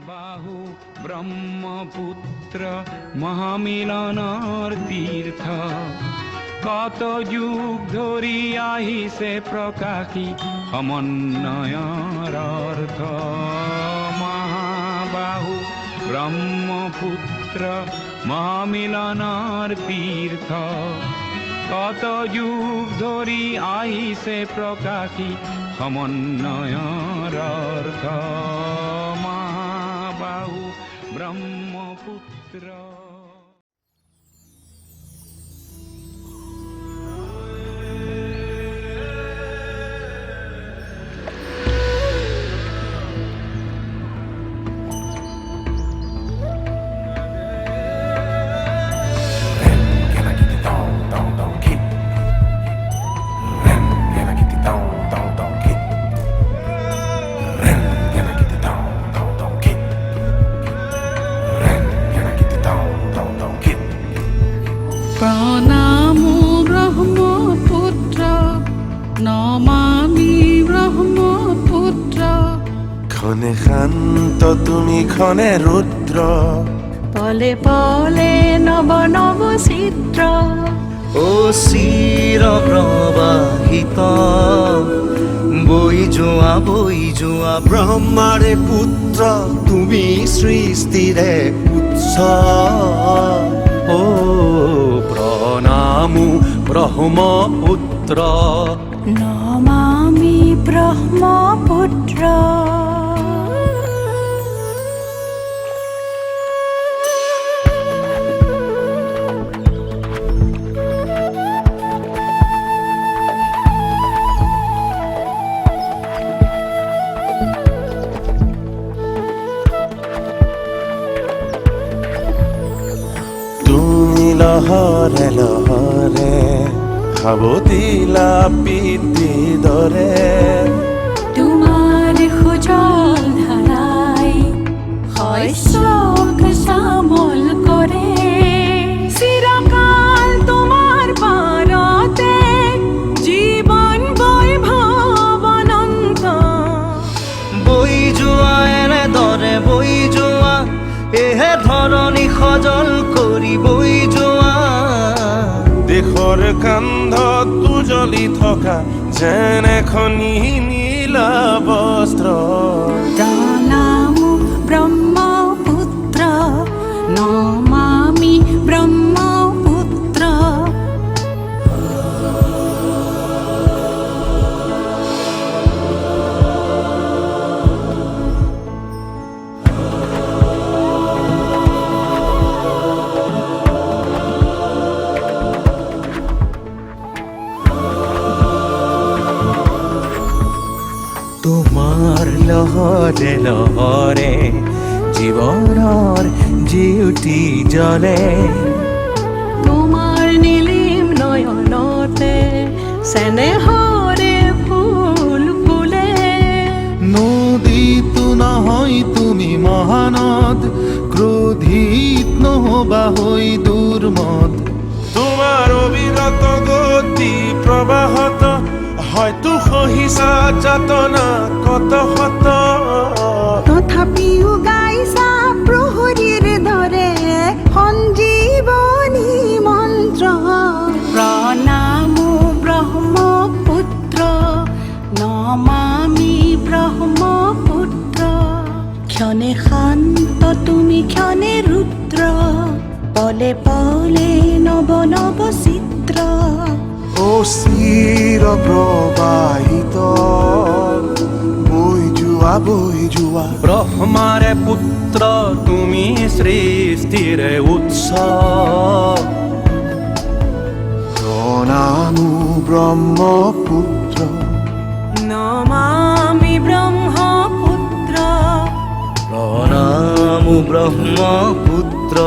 বাহু ব্রহ্মপুত্র মহামিলনৰ তীৰ্থ কত যুগ ধৰি আহিছে প্ৰকাশী সমন্বয়ৰ অৰ্থ মহাবাহু ব্ৰহ্মপুত্ৰ মহামিলনৰ তীৰ্থ কত যুগ ধৰি আহিছে প্ৰকাশী সমন্বয়ৰ অৰ্থ মহাবাহু ব্ৰহ্মপুত্ৰ। প্ৰণামো ব্ৰহ্মপুত্ৰ নমামি ব্ৰহ্মপুত্ৰ ক্ষণে শান্ত তুমি ক্ষণে ৰুদ্ৰ পলে পলে নৱ নৱ চিত্ৰ ও চিৰ প্ৰবাহিত বৈ যোৱা ব্ৰহ্মাৰে পুত্ৰ তুমি সৃষ্টিৰে উৎস ও প্ৰণামো ব্ৰহ্মপুত্ৰ নমামি ব্ৰহ্মপুত্ৰ। তুমি লহৰে লহৰে সাৱতিলা পিতৃ দৰে তোমাৰ সুজল ধাৰাই শস্যক শ্যামল কৰে চিৰকাল তোমাৰ পাৰতে জীৱন বৈভৱ অনন্ত বৈ যোৱা এনেদৰে বৈ যোৱা এহে ধৰণী সজল কৰি বৈ যোৱা দেশৰ কান্ধত উজলি থকা যেন এখনি নীলা বস্ত্ৰ প্ৰণামো ব্ৰহ্মপুত্ৰ নমামি ব্ৰহ্মপুত্ৰ। তোমাৰ লহৰে লহৰে জীৱনৰ জিউতি জ্বলে তোমাৰ নীলিম নয়নতে চেনেহৰে ফুল ফুলে নদীতো নহয় তুমি মহানদ ক্ৰোধিত নহবা হৈ দুৰ্মদ তোমাৰ অবিৰত গতি প্ৰবাহত হয়তো সহিছা যাতনা কত শত তথাপিও গাইছা প্ৰহৰীৰ দৰে সঞ্জীৱনী মন্ত্ৰ প্ৰণামো ব্ৰহ্মপুত্ৰ নমামি ব্ৰহ্মপুত্ৰ ক্ষণে শান্ত তুমি ক্ষণে ৰুদ্ৰ পলে পলে নৱ নৱ চিত্ৰ ও চিৰ প্ৰবাহিত বৈ যোৱা ব্ৰহ্মাৰে পুত্ৰ তুমি সৃষ্টিৰে উৎস প্ৰণামো ব্ৰহ্মপুত্ৰ নমামি ব্ৰহ্মপুত্ৰ প্ৰণামো ব্ৰহ্মপুত্ৰ